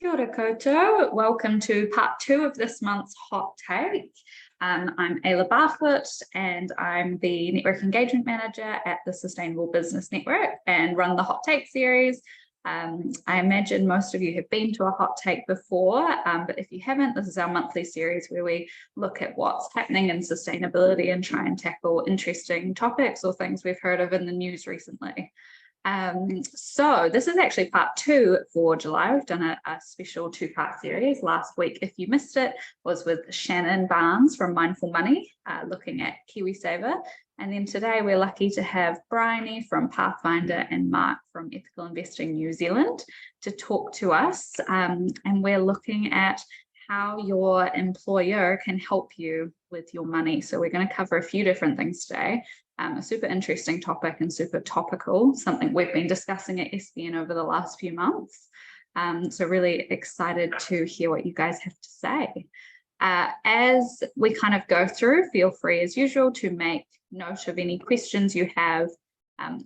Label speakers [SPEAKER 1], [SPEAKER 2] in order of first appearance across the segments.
[SPEAKER 1] Kia ora koutou. Welcome to part 2 of this month's Hot Take. I'm Ayla Barfoot and I'm the Network Engagement Manager at the Sustainable Business Network and run the Hot Take series. I imagine most of you have been to a Hot Take before, but if you haven't, this is our monthly series where we look at what's happening in sustainability and try and tackle interesting topics or things we've heard of in the news recently. So this is actually part 2 for July. We've done a special 2-part series. Last week, if you missed it, was with Shannon Barnes from Mindful Money, looking at KiwiSaver. And then today we're lucky to have Bryony from Pathfinder and Mark from Ethical Investing New Zealand to talk to us. And we're looking at how your employer can help you with your money. So we're going to cover a few different things today. A super interesting topic and super topical, something we've been discussing at SBN over the last few months. So really excited to hear what you guys have to say. As we kind of go through, feel free as usual to make note of any questions you have,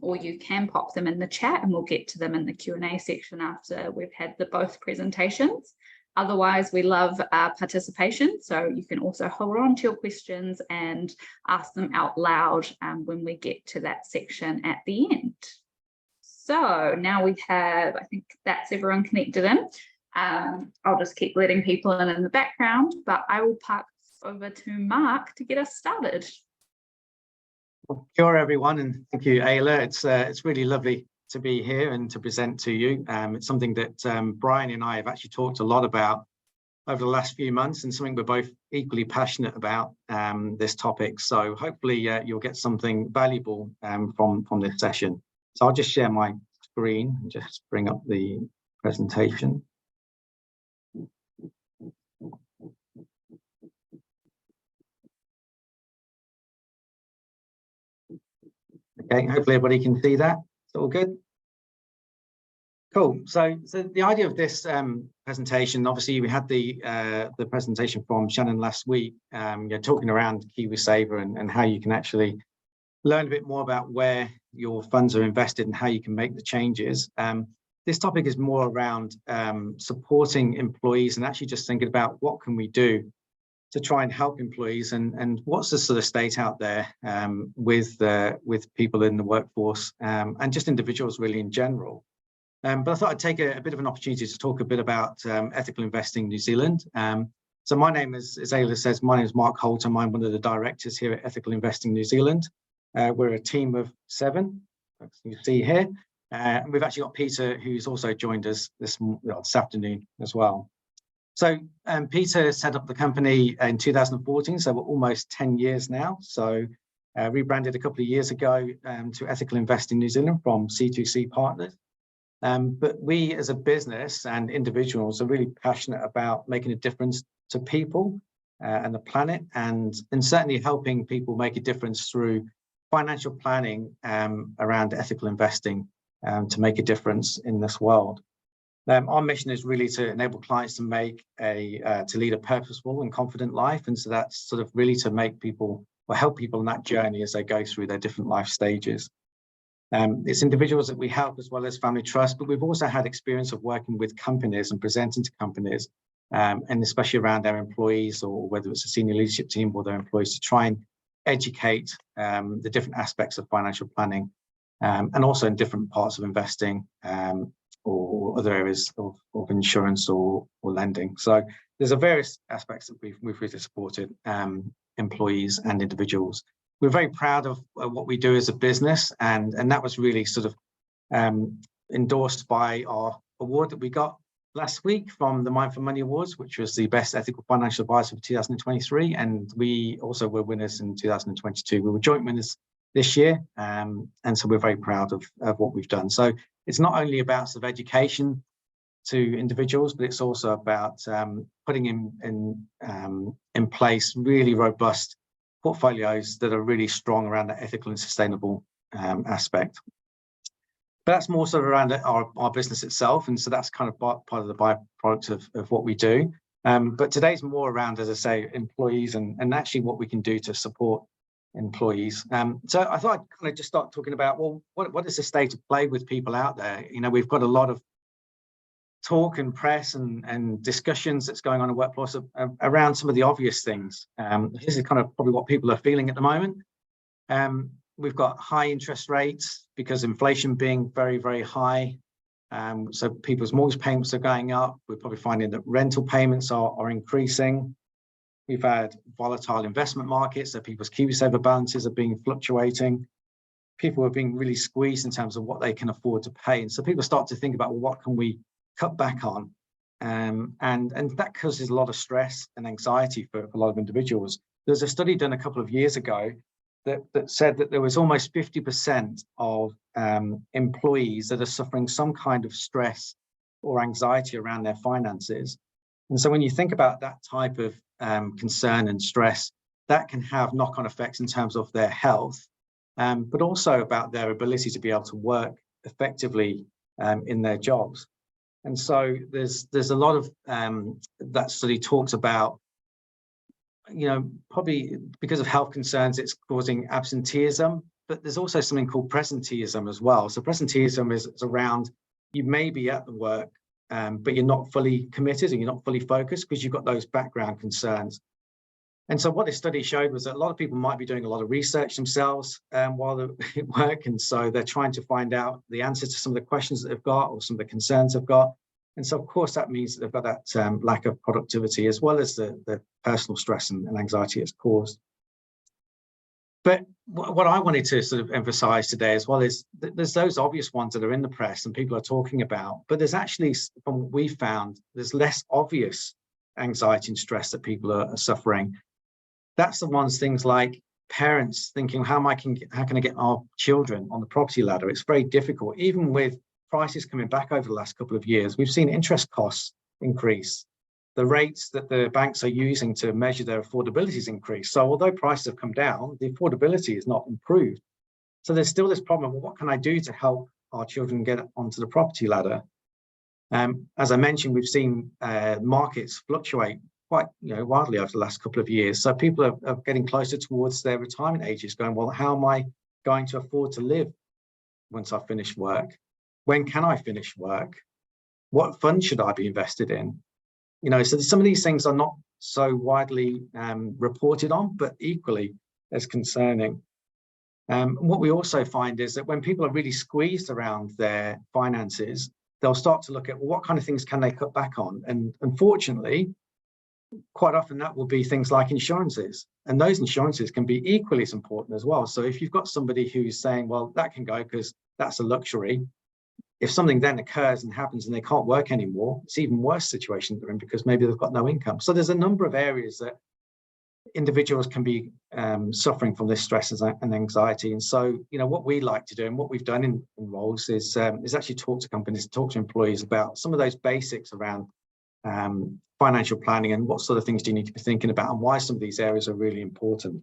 [SPEAKER 1] or you can pop them in the chat and we'll get to them in the Q&A section after we've had both presentations. Otherwise, we love participation, so you can also hold on to your questions and ask them out loud when we get to that section at the end. So now we have, I think that's everyone connected in. I'll just keep letting people in the background, but I will pass over to Mark to get us started.
[SPEAKER 2] Well, kia ora everyone, and thank you, Ayla. It's really lovely to be here and to present to you. It's something that Brian and I have actually talked a lot about over the last few months, and something we're both equally passionate about, this topic. So hopefully you'll get something valuable from this session. So I'll just share my screen and just bring up the presentation. Okay, hopefully everybody can see that. All good. Cool. So the idea of this presentation, obviously we had the presentation from Shannon last week, talking around KiwiSaver and how you can actually learn a bit more about where your funds are invested and how you can make the changes. This topic is more around supporting employees and actually just thinking about what can we do to try and help employees and what's the sort of state out there with people in the workforce and just individuals really in general. But I thought I'd take a bit of an opportunity to talk a bit about Ethical Investing New Zealand. So my name is, as Ayla says, my name is Mark Holton. I'm one of the directors here at Ethical Investing New Zealand. We're a team of 7, as you see here. And we've actually got Peter, who's also joined us this afternoon as well. So Peter set up the company in 2014, so we're almost 10 years now. So rebranded a couple of years ago to Ethical Investing New Zealand from C2C Partners. But we as a business and individuals are really passionate about making a difference to people and the planet, and certainly helping people make a difference through financial planning around ethical investing to make a difference in this world. Our mission is really to enable clients to lead a purposeful and confident life, and so that's sort of really to make people or help people on that journey as they go through their different life stages. It's individuals that we help as well as family trust, but we've also had experience of working with companies and presenting to companies, and especially around their employees, or whether it's a senior leadership team or their employees, to try and educate the different aspects of financial planning, and also in different parts of investing or other areas of insurance or lending. So there's various aspects that we've really supported employees and individuals. We're very proud of what we do as a business, and that was really sort of endorsed by our award that we got last week from the Mindful Money Awards, which was the Best Ethical Financial Advisor for 2023, and we also were winners in 2022. We were joint winners this year, and so we're very proud of what we've done. So it's not only about sort of education to individuals, but it's also about putting in place really robust portfolios that are really strong around the ethical and sustainable aspect. But that's more sort of around our business itself, and so that's kind of part of the byproduct of what we do. But today's more around, as I say, employees and actually what we can do to support employees. So I thought I'd kind of just start talking about, well, what is the state of play with people out there? You know, we've got a lot of talk and press and discussions that's going on in workplace around some of the obvious things. This is kind of probably what people are feeling at the moment. We've got high interest rates because inflation being very, very high. So people's mortgage payments are going up. We're probably finding that rental payments are increasing. We've had volatile investment markets, so people's KiwiSaver balances are being fluctuating. People are being really squeezed in terms of what they can afford to pay. And so people start to think about, well, what can we cut back on? And that causes a lot of stress and anxiety for a lot of individuals. There's a study done a couple of years ago that said that there was almost 50% of employees that are suffering some kind of stress or anxiety around their finances. And so when you think about that type of concern and stress, that can have knock-on effects in terms of their health, but also about their ability to be able to work effectively in their jobs. And so there's a lot of that study talks about, probably because of health concerns, it's causing absenteeism, but there's also something called presenteeism as well. So presenteeism is around, you may be at the work, but you're not fully committed and you're not fully focused because you've got those background concerns. And so what this study showed was that a lot of people might be doing a lot of research themselves while they're at work. And so they're trying to find out the answers to some of the questions that they've got or some of the concerns they've got. And so, of course, that means that they've got that lack of productivity as well as the personal stress and anxiety it's caused. But what I wanted to sort of emphasize today as well is that there's those obvious ones that are in the press and people are talking about, but there's actually, from what we found, there's less obvious anxiety and stress that people are suffering. That's the ones, things like parents thinking, how can I get our children on the property ladder? It's very difficult, even with prices coming back over the last couple of years. We've seen interest costs increase. The rates that the banks are using to measure their affordabilities increase. So although prices have come down, the affordability is not improved. So there's still this problem of, well, what can I do to help our children get onto the property ladder? As I mentioned, we've seen markets fluctuate quite wildly over the last couple of years. So people are getting closer towards their retirement ages, going, well, how am I going to afford to live once I've finished work? When can I finish work? What fund should I be invested in? So some of these things are not so widely reported on, but equally as concerning. What we also find is that when people are really squeezed around their finances, they'll start to look at, well, what kind of things can they cut back on? And unfortunately, quite often that will be things like insurances. And those insurances can be equally as important as well. So if you've got somebody who's saying, well, that can go because that's a luxury. If something then occurs and happens and they can't work anymore, it's even worse situation they're in because maybe they've got no income. So there's a number of areas that individuals can be suffering from this stress and anxiety. And so, what we like to do and what we've done in roles is actually talk to companies, talk to employees about some of those basics around financial planning and what sort of things do you need to be thinking about and why some of these areas are really important.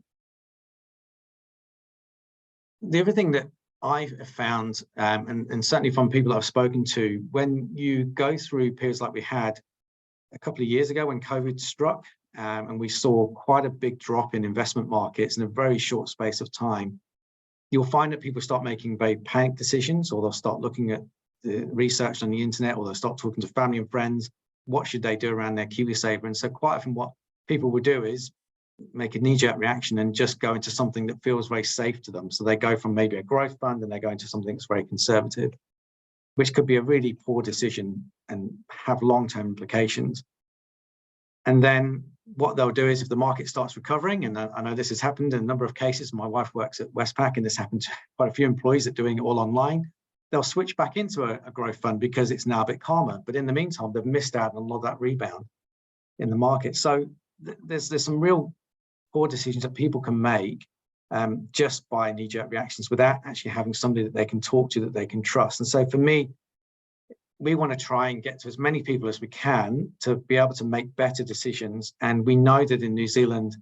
[SPEAKER 2] The other thing that I've found, and certainly from people I've spoken to, when you go through periods like we had a couple of years ago when COVID struck, and we saw quite a big drop in investment markets in a very short space of time, you'll find that people start making very panicked decisions, or they'll start looking at the research on the internet, or they'll start talking to family and friends. What should they do around their KiwiSaver? And so quite often what people will do is make a knee-jerk reaction and just go into something that feels very safe to them. So they go from maybe a growth fund and they go into something that's very conservative, which could be a really poor decision and have long-term implications. And then what they'll do is if the market starts recovering, and I know this has happened in a number of cases, my wife works at Westpac and this happened to quite a few employees that are doing it all online, they'll switch back into a growth fund because it's now a bit calmer. But in the meantime, they've missed out on a lot of that rebound in the market. So there's some real poor decisions that people can make just by knee-jerk reactions without actually having somebody that they can talk to, that they can trust. And so for me, we want to try and get to as many people as we can to be able to make better decisions. And we know that in New Zealand,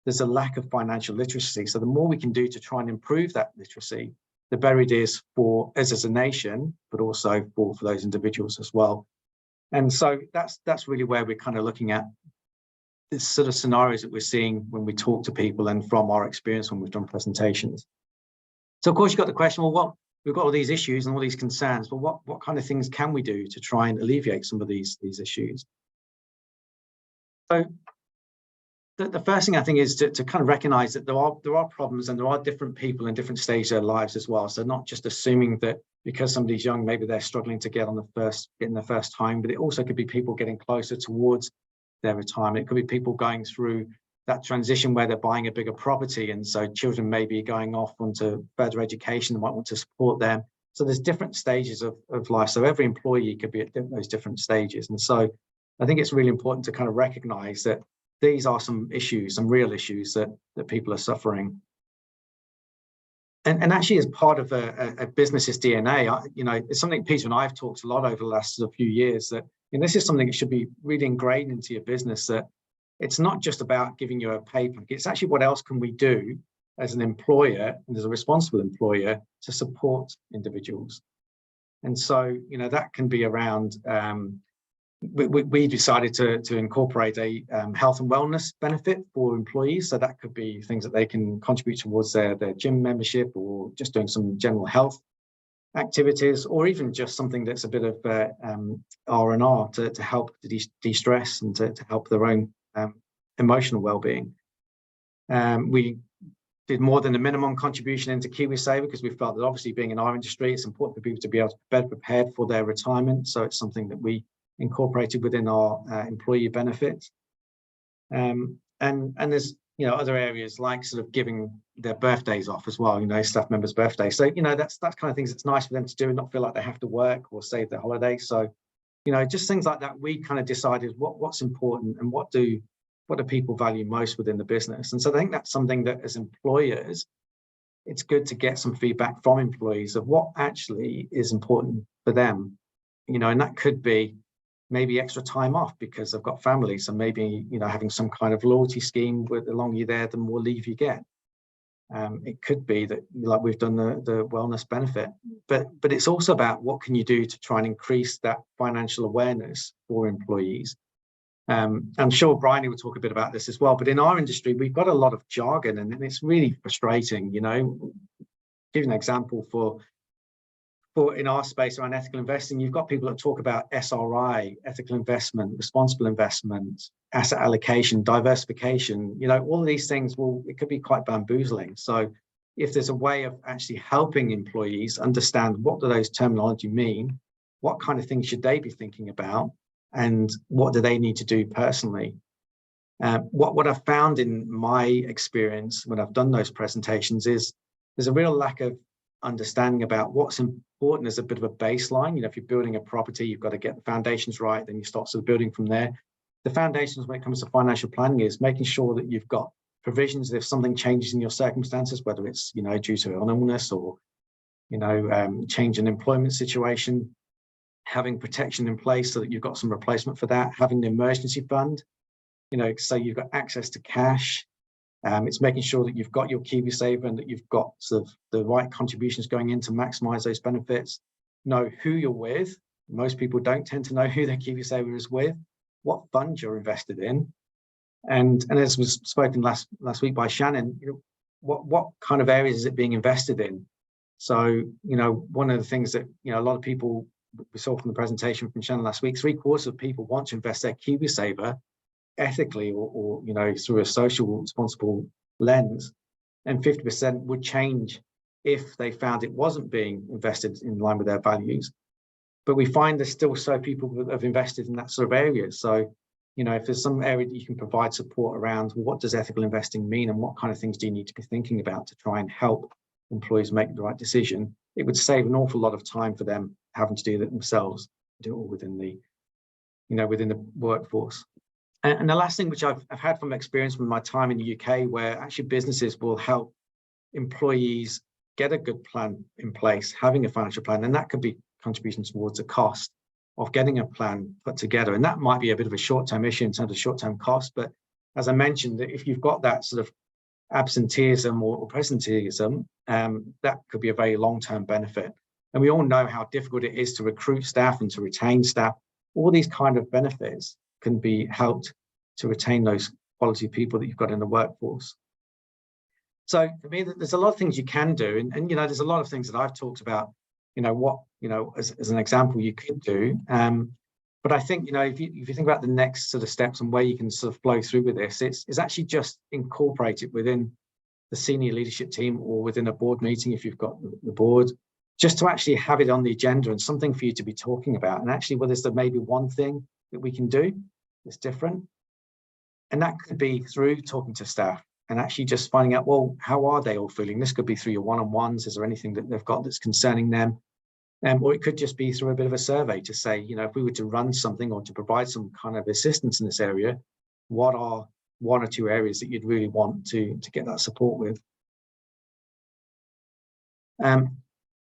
[SPEAKER 2] there's a lack of financial literacy. So the more we can do to try and improve that literacy, the better it is for us as a nation, but also for those individuals as well. And so that's really where we're kind of looking at this sort of scenarios that we're seeing when we talk to people and from our experience when we've done presentations. So of course you've got the question, well, we've got all these issues and all these concerns, but what kind of things can we do to try and alleviate some of these issues? So the first thing I think is to kind of recognize that there are problems, and there are different people in different stages of their lives as well. So not just assuming that because somebody's young, maybe they're struggling to get in the first time, but it also could be people getting closer towards their retirement. It could be people going through that transition where they're buying a bigger property, and so children may be going off onto further education and might want to support them. So there's different stages of life. So every employee could be at those different stages. And so I think it's really important to kind of recognize that these are some issues, some real issues that people are suffering. And actually, as part of a business's DNA, it's something Peter and I have talked a lot over the last few years, that this is something that should be really ingrained into your business, that it's not just about giving you a pay packet. It's actually what else can we do as an employer and as a responsible employer to support individuals. And so, that can be around, we decided to incorporate a health and wellness benefit for employees. So that could be things that they can contribute towards their gym membership, or just doing some general health activities, or even just something that's a bit of R&R to help to de-stress and to help their own emotional well-being. We did more than a minimum contribution into KiwiSaver, because we felt that obviously, being in our industry, it's important for people to be able to be better prepared for their retirement. So it's something that we incorporated within our employee benefits. And there's other areas like sort of giving their birthdays off as well, staff members' birthdays. So that's kind of things that's nice for them to do and not feel like they have to work or save their holiday. So just things like that. We kind of decided what's important and what do people value most within the business. And so I think that's something that, as employers, it's good to get some feedback from employees of what actually is important for them. And that could be maybe extra time off because they've got families, and maybe having some kind of loyalty scheme where the longer you're there, the more leave you get. It could be that, like we've done the wellness benefit, but it's also about what can you do to try and increase that financial awareness for employees. I'm sure Bryony will talk a bit about this as well, but in our industry, we've got a lot of jargon, and it's really frustrating. Give you an example for in our space around ethical investing, you've got people that talk about SRI, ethical investment, responsible investment, asset allocation, diversification. All of these things, it could be quite bamboozling. So if there's a way of actually helping employees understand what do those terminology mean, what kind of things should they be thinking about, and what do they need to do personally? What I've found in my experience when I've done those presentations is there's a real lack of understanding about what's important as a bit of a baseline. If you're building a property, you've got to get the foundations right, then you start sort of building from there. The foundations when it comes to financial planning is making sure that you've got provisions if something changes in your circumstances, whether it's due to an illness or change in employment situation, having protection in place so that you've got some replacement for that, having an emergency fund, so you've got access to cash. It's making sure that you've got your KiwiSaver and that you've got sort of the right contributions going in to maximize those benefits. Know who you're with. Most people don't tend to know who their KiwiSaver is with, what fund you're invested in. And as was spoken last week by Shannon, what kind of areas is it being invested in? So, one of the things that, a lot of people, we saw from the presentation from Shannon last week, 3/4 of people want to invest their KiwiSaver ethically or through a social responsible lens, and 50% would change if they found it wasn't being invested in line with their values. But we find there's still so people that have invested in that sort of area. So if there's some area that you can provide support around, what does ethical investing mean, and what kind of things do you need to be thinking about to try and help employees make the right decision, it would save an awful lot of time for them having to do that themselves, do it all within the within the workforce. And the last thing, which I've had from experience from my time in the UK, where actually businesses will help employees get a good plan in place, having a financial plan, and that could be contribution towards the cost of getting a plan put together. And that might be a bit of a short-term issue in terms of short-term cost, but as I mentioned, if you've got that sort of absenteeism or presenteeism, that could be a very long-term benefit. And we all know how difficult it is to recruit staff and to retain staff. All these kind of benefits can be helped to retain those quality people that you've got in the workforce. So for me, there's a lot of things you can do, and there's a lot of things that I've talked about, what as an example you could do. But I think if you think about the next sort of steps and where you can sort of flow through with this, it's actually just incorporate it within the senior leadership team or within a board meeting if you've got the board, just to actually have it on the agenda and something for you to be talking about. And actually, well, there's maybe one thing that we can do that's different, and that could be through talking to staff and actually just finding out, well, how are they all feeling? This could be through your one-on-ones. Is there anything that they've got that's concerning them? Or it could just be through a bit of a survey to say, if we were to run something or to provide some kind of assistance in this area, what are one or two areas that you'd really want to get that support with?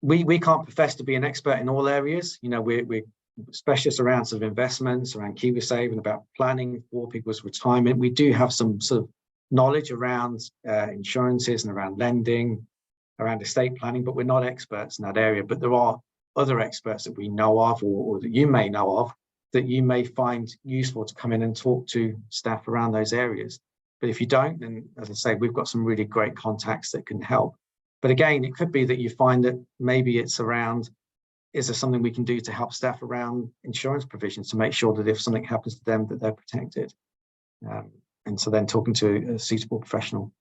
[SPEAKER 2] We can't profess to be an expert in all areas. We're specialists around sort of investments, around KiwiSaver, and about planning for people's retirement. We do have some sort of knowledge around insurances and around lending, around estate planning, but we're not experts in that area. But there are other experts that we know of, or that you may know of, that you may find useful to come in and talk to staff around those areas. But if you don't, then as I say, we've got some really great contacts that can help. But again, it could be that you find that maybe it's around, is there something we can do to help staff around insurance provisions to make sure that if something happens to them, that they're protected? And so then talking to a suitable professional.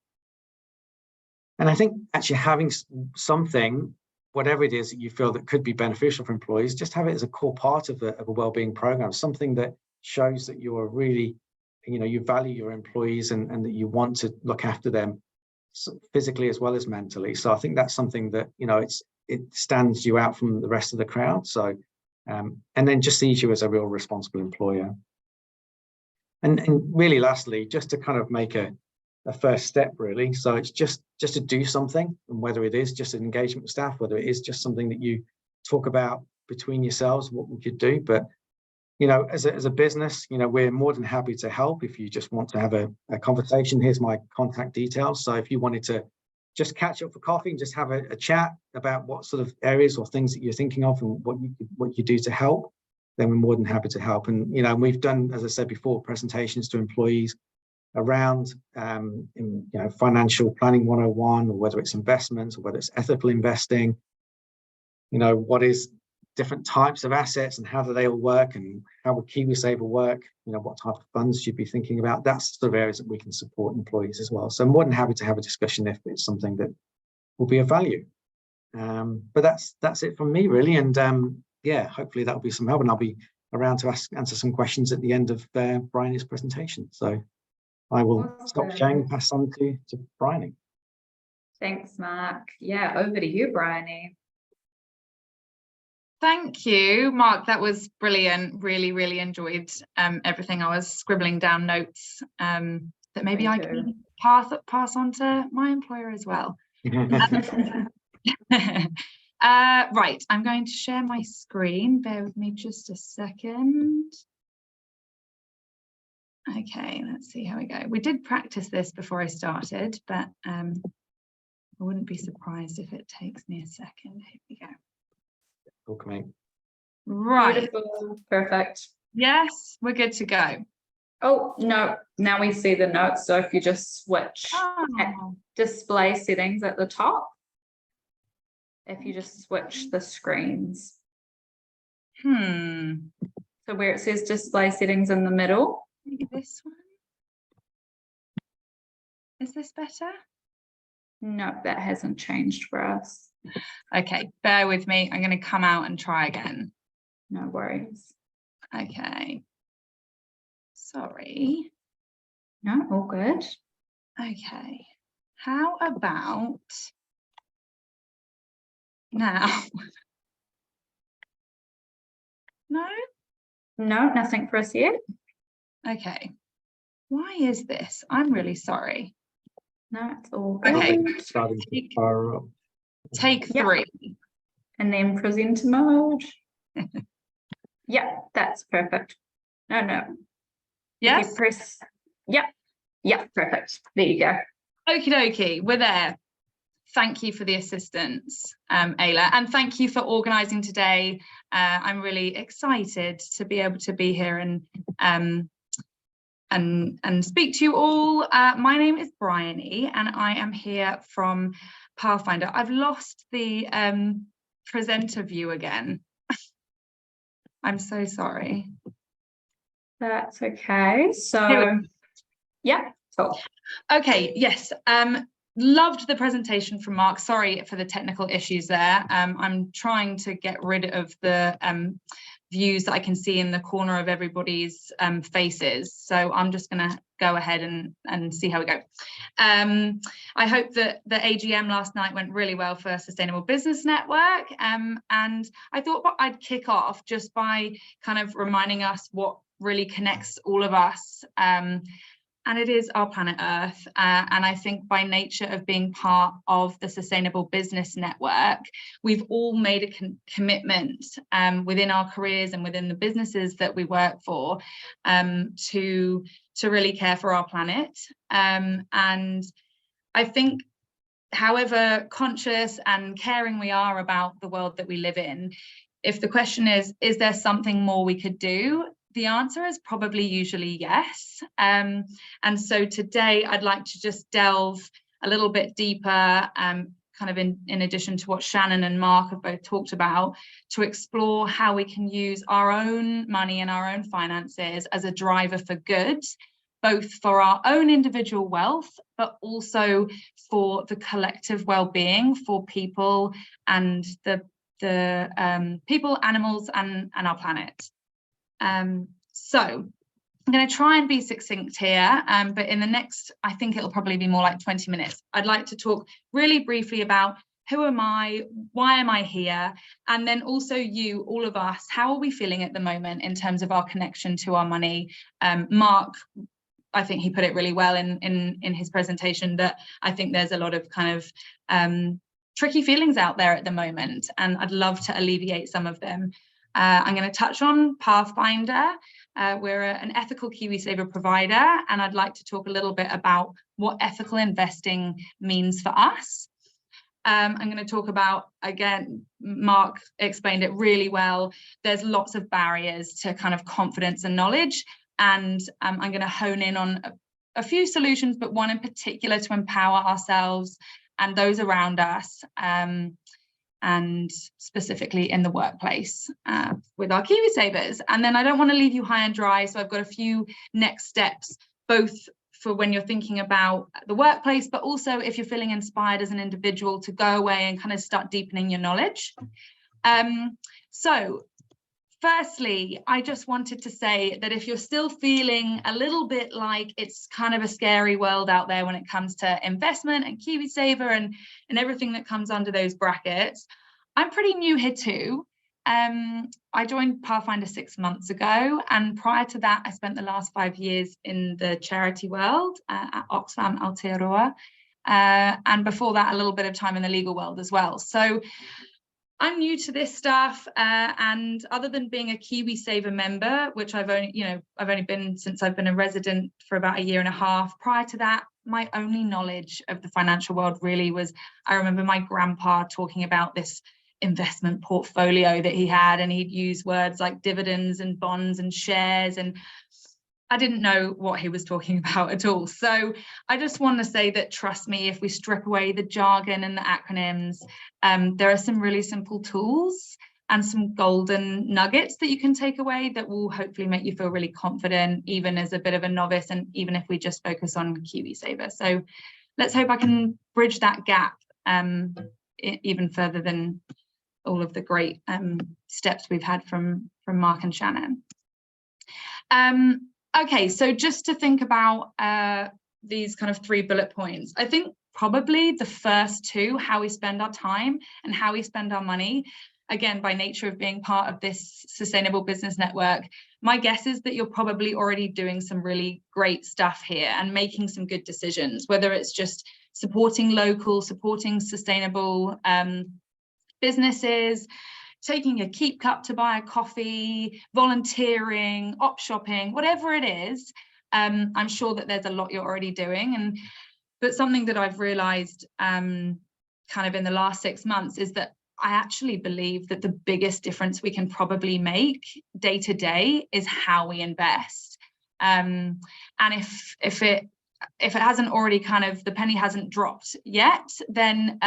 [SPEAKER 2] And I think actually having something, whatever it is that you feel that could be beneficial for employees, just have it as a core part of a wellbeing program, something that shows that you are really, you value your employees and that you want to look after them physically as well as mentally. So I think that's something that, it stands you out from the rest of the crowd. So, and then just sees you as a real responsible employer. And really lastly, just to kind of make a first step, really. So it's just to do something, and whether it is just an engagement with staff, whether it is just something that you talk about between yourselves, what we could do. But, as a business, we're more than happy to help. If you just want to have a conversation, here's my contact details. So if you wanted to just catch up for coffee and just have a chat about what sort of areas or things that you're thinking of and what you do to help, then we're more than happy to help. And, we've done, as I said before, presentations to employees around financial planning 101, or whether it's investments or whether it's ethical investing, what is different types of assets and how do they all work, and how would KiwiSaver work, what type of funds you'd be thinking about. That's the sort of areas that we can support employees as well. So I'm more than happy to have a discussion if it's something that will be of value. But that's it from me, really. And yeah, hopefully that'll be some help, and I'll be around to answer some questions at the end of Bryony's presentation. So I will stop sharing and pass on to Bryony.
[SPEAKER 1] Thanks, Mark. Yeah, over to you, Bryony.
[SPEAKER 3] Thank you, Mark. That was brilliant. Really, really enjoyed everything. I was scribbling down notes that maybe I can pass on to my employer as well. Right, I'm going to share my screen. Bear with me just a second. Okay, let's see how we go. We did practice this before I started, but I wouldn't be surprised if it takes me a second. Here we go.
[SPEAKER 2] Okay.
[SPEAKER 3] Right.
[SPEAKER 1] Beautiful. Perfect.
[SPEAKER 3] Yes, we're good to go.
[SPEAKER 1] Oh, no, now we see the notes. So if you just switch display settings at the top, if you just switch the screens. So where it says display settings in the middle.
[SPEAKER 3] Maybe this one. Is this better?
[SPEAKER 1] No, that hasn't changed for us.
[SPEAKER 3] Okay, bear with me. I'm going to come out and try again.
[SPEAKER 1] No worries.
[SPEAKER 3] Okay. Sorry.
[SPEAKER 1] No, all good.
[SPEAKER 3] Okay. How about now? No?
[SPEAKER 1] No, nothing for us yet.
[SPEAKER 3] Okay. Why is this? I'm really sorry.
[SPEAKER 1] No, it's all good.
[SPEAKER 3] Okay.
[SPEAKER 2] Starting to fire up.
[SPEAKER 3] Take 3.
[SPEAKER 1] And then presenter mode. Yeah, that's perfect. No.
[SPEAKER 3] Yes.
[SPEAKER 1] If you press. Yeah, perfect. There you go.
[SPEAKER 3] Okie dokie, we're there. Thank you for the assistance, Ayla, and thank you for organising today. I'm really excited to be able to be here and speak to you all. My name is Bryony, and I am here from Pathfinder. I've lost the presenter view again. I'm so sorry.
[SPEAKER 1] That's okay. So, yeah, cool.
[SPEAKER 3] Okay, yes. Loved the presentation from Mark. Sorry for the technical issues there. I'm trying to get rid of the views that I can see in the corner of everybody's faces. So I'm just going to go ahead and see how we go. I hope that the AGM last night went really well for Sustainable Business Network. And I thought I'd kick off just by kind of reminding us what really connects all of us. And it is our planet Earth. And I think by nature of being part of the Sustainable Business Network, we've all made a commitment within our careers and within the businesses that we work for to really care for our planet. And I think however conscious and caring we are about the world that we live in, if the question is there something more we could do? The answer is probably usually yes. And so today I'd like to just delve a little bit deeper, kind of in addition to what Shannon and Mark have both talked about, to explore how we can use our own money and our own finances as a driver for good, both for our own individual wealth, but also for the collective well-being for people and the people, animals, and our planet. So I'm going to try and be succinct here, but in the next, I think it'll probably be more like 20 minutes. I'd like to talk really briefly about who am I, why am I here, and then also you, all of us, how are we feeling at the moment in terms of our connection to our money? Mark, I think he put it really well in his presentation, that I think there's a lot of kind of tricky feelings out there at the moment, and I'd love to alleviate some of them. I'm going to touch on Pathfinder. We're an ethical KiwiSaver provider, and I'd like to talk a little bit about what ethical investing means for us. I'm going to talk about, again, Mark explained it really well. There's lots of barriers to kind of confidence and knowledge, and I'm going to hone in on a few solutions, but one in particular to empower ourselves and those around us, and specifically in the workplace with our KiwiSavers. And then I don't want to leave you high and dry, so I've got a few next steps, both for when you're thinking about the workplace, but also if you're feeling inspired as an individual to go away and kind of start deepening your knowledge. So firstly, I just wanted to say that if you're still feeling a little bit like it's kind of a scary world out there when it comes to investment and KiwiSaver and everything that comes under those brackets, I'm pretty new here too. I joined Pathfinder 6 months ago, and prior to that, I spent the last 5 years in the charity world at Oxfam Aotearoa, and before that, a little bit of time in the legal world as well. So I'm new to this stuff, and other than being a KiwiSaver member, which I've only been since I've been a resident for about 1.5 years. Prior to that, my only knowledge of the financial world really was, I remember my grandpa talking about this investment portfolio that he had, and he'd use words like dividends and bonds and shares, and I didn't know what he was talking about at all. So I just want to say that, trust me, if we strip away the jargon and the acronyms, there are some really simple tools and some golden nuggets that you can take away that will hopefully make you feel really confident, even as a bit of a novice, and even if we just focus on KiwiSaver. So let's hope I can bridge that gap even further than all of the great steps we've had from Mark and Shannon. Okay, so just to think about these kind of 3 bullet points, I think probably the first 2, how we spend our time and how we spend our money, again, by nature of being part of this Sustainable Business Network, my guess is that you're probably already doing some really great stuff here and making some good decisions, whether it's just supporting local, supporting sustainable businesses, taking a keep cup to buy a coffee, volunteering, op shopping, whatever it is. I'm sure that there's a lot you're already doing. But something that I've realized kind of in the last 6 months is that I actually believe that the biggest difference we can probably make day to day is how we invest. And if it hasn't already the penny hasn't dropped yet, then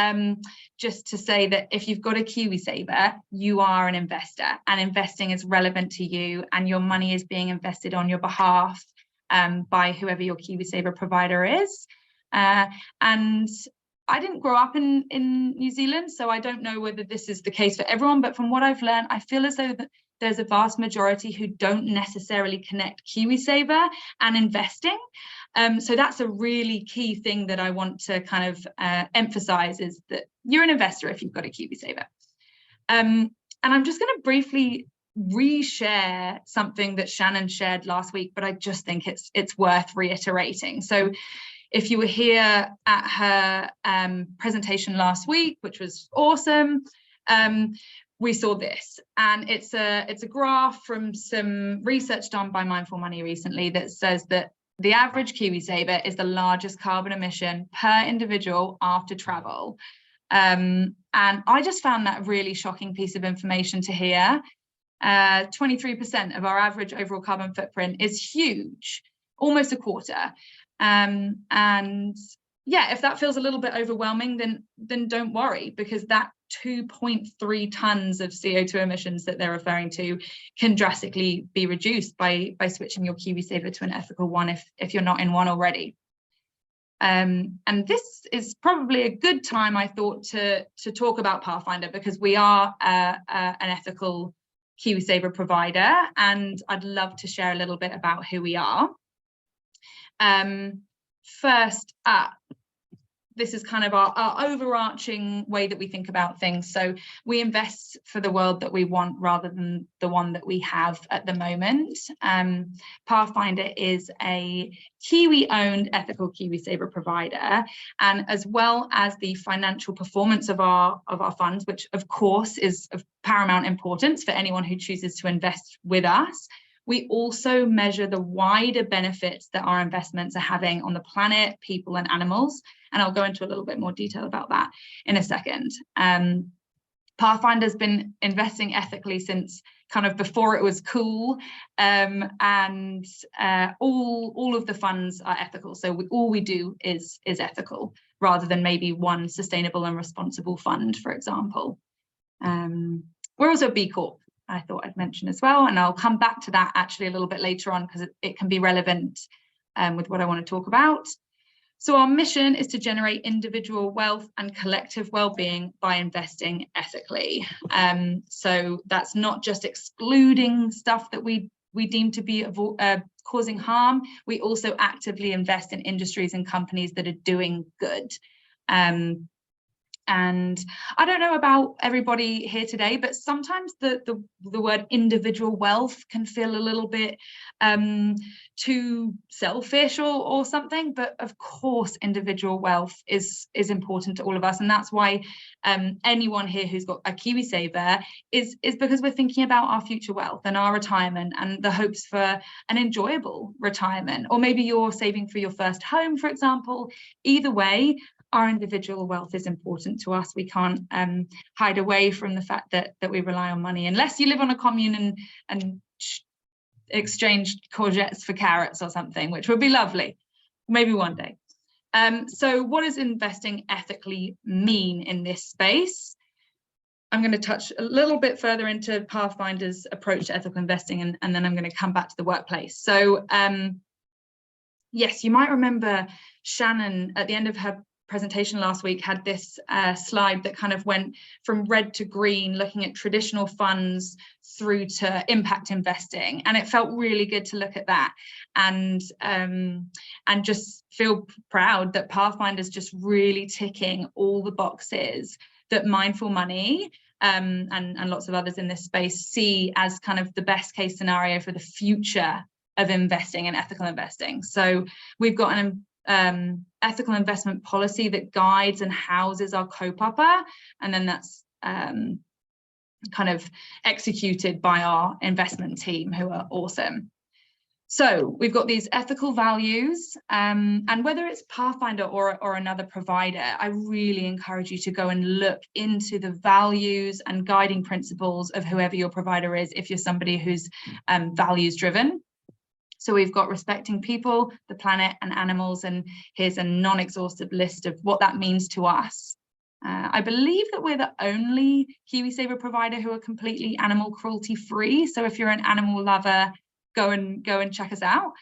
[SPEAKER 3] just to say that if you've got a KiwiSaver, you are an investor, and investing is relevant to you, and your money is being invested on your behalf by whoever your KiwiSaver provider is. And I didn't grow up in New Zealand, so I don't know whether this is the case for everyone, but from what I've learned, I feel as though there's a vast majority who don't necessarily connect KiwiSaver and investing. So that's a really key thing that I want to emphasize, is that you're an investor if you've got a KiwiSaver. And I'm just going to briefly reshare something that Shannon shared last week, but I just think it's worth reiterating. So if you were here at her presentation last week, which was awesome, we saw this, and it's a graph from some research done by Mindful Money recently that says that the average KiwiSaver is the largest carbon emission per individual after travel. And I just found that a really shocking piece of information to hear. 23% of our average overall carbon footprint is huge, almost a quarter. And yeah, if that feels a little bit overwhelming, then don't worry, because that 2.3 tons of CO2 emissions that they're referring to can drastically be reduced by switching your KiwiSaver to an ethical one if you're not in one already. And this is probably a good time, I thought, to talk about Pathfinder, because we are an ethical KiwiSaver provider, and I'd love to share a little bit about who we are. First up, this is kind of our overarching way that we think about things. So we invest for the world that we want rather than the one that we have at the moment. Pathfinder is a Kiwi-owned ethical KiwiSaver provider, and as well as the financial performance of our funds, which of course is of paramount importance for anyone who chooses to invest with us, we also measure the wider benefits that our investments are having on the planet, people, and animals. And I'll go into a little bit more detail about that in a second. Pathfinder's been investing ethically since kind of before it was cool, and all of the funds are ethical. So all we do is ethical, rather than maybe one sustainable and responsible fund, for example. We're also B Corp, I thought I'd mention as well, and I'll come back to that actually a little bit later on, because it can be relevant with what I want to talk about. So our mission is to generate individual wealth and collective well-being by investing ethically. So that's not just excluding stuff that we deem to be causing harm. We also actively invest in industries and companies that are doing good. And I don't know about everybody here today, but sometimes the word individual wealth can feel a little bit too selfish or something. But of course, individual wealth is important to all of us. And that's why anyone here who's got a KiwiSaver is because we're thinking about our future wealth and our retirement and the hopes for an enjoyable retirement. Or maybe you're saving for your first home, for example. Either way, our individual wealth is important to us. We can't hide away from the fact that we rely on money, unless you live on a commune and exchange courgettes for carrots or something, which would be lovely, maybe one day. So what does investing ethically mean in this space? I'm going to touch a little bit further into Pathfinder's approach to ethical investing, and then I'm going to come back to the workplace. So yes, you might remember Shannon at the end of her presentation last week had this slide that kind of went from red to green, looking at traditional funds through to impact investing, and it felt really good to look at that and just feel proud that Pathfinder's just really ticking all the boxes that Mindful Money and lots of others in this space see as kind of the best case scenario for the future of investing and ethical investing. So we've got an ethical investment policy that guides and houses our co-pupper, and then that's kind of executed by our investment team, who are awesome. So we've got these ethical values, and whether it's Pathfinder or another provider, I really encourage you to go and look into the values and guiding principles of whoever your provider is, if you're somebody who's values driven. So we've got respecting people, the planet and animals, and here's a non-exhaustive list of what that means to us. I believe that we're the only KiwiSaver provider who are completely animal cruelty free. So if you're an animal lover, go and check us out.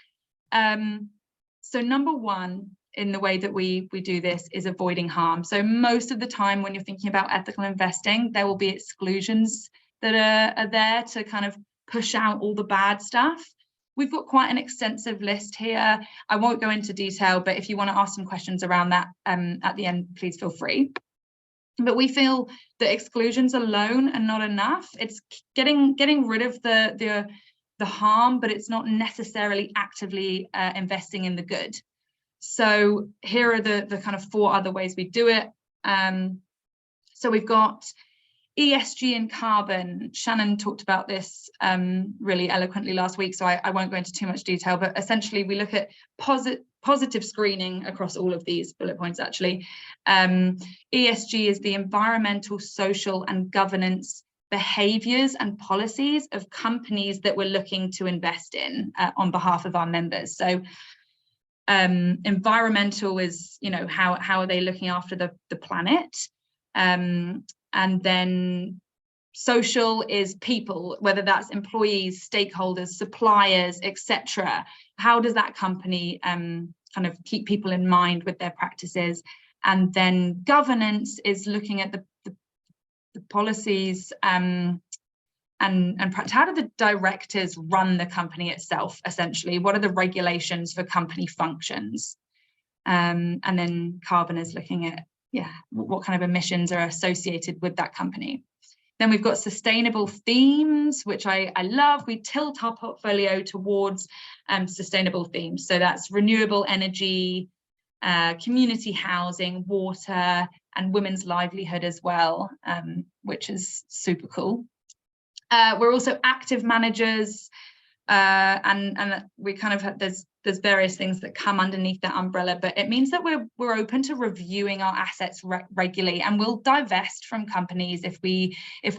[SPEAKER 3] So number one in the way that we do this is avoiding harm. So most of the time when you're thinking about ethical investing, there will be exclusions that are there to kind of push out all the bad stuff. We've got quite an extensive list here. I won't go into detail, but if you want to ask some questions around that at the end, please feel free. But we feel that exclusions alone are not enough. It's getting rid of the harm, but it's not necessarily actively investing in the good. So here are the kind of 4 other ways we do it. So we've got ESG and carbon. Shannon talked about this really eloquently last week, so I won't go into too much detail, but essentially we look at positive screening across all of these bullet points actually. ESG is the environmental, social and governance behaviors and policies of companies that we're looking to invest in on behalf of our members. So environmental is, you know, how are they looking after the planet? And then social is people, whether that's employees, stakeholders, suppliers, etc. How does that company kind of keep people in mind with their practices? And then governance is looking at the policies and how do the directors run the company itself, essentially? What are the regulations for company functions? And then carbon is looking at, what kind of emissions are associated with that company. Then we've got sustainable themes, which I love. We tilt our portfolio towards sustainable themes. So that's renewable energy, community housing, water, and women's livelihood as well, which is super cool. We're also active managers, and we kind of have, there's various things that come underneath that umbrella, but it means that we're open to reviewing our assets regularly, and we'll divest from companies if we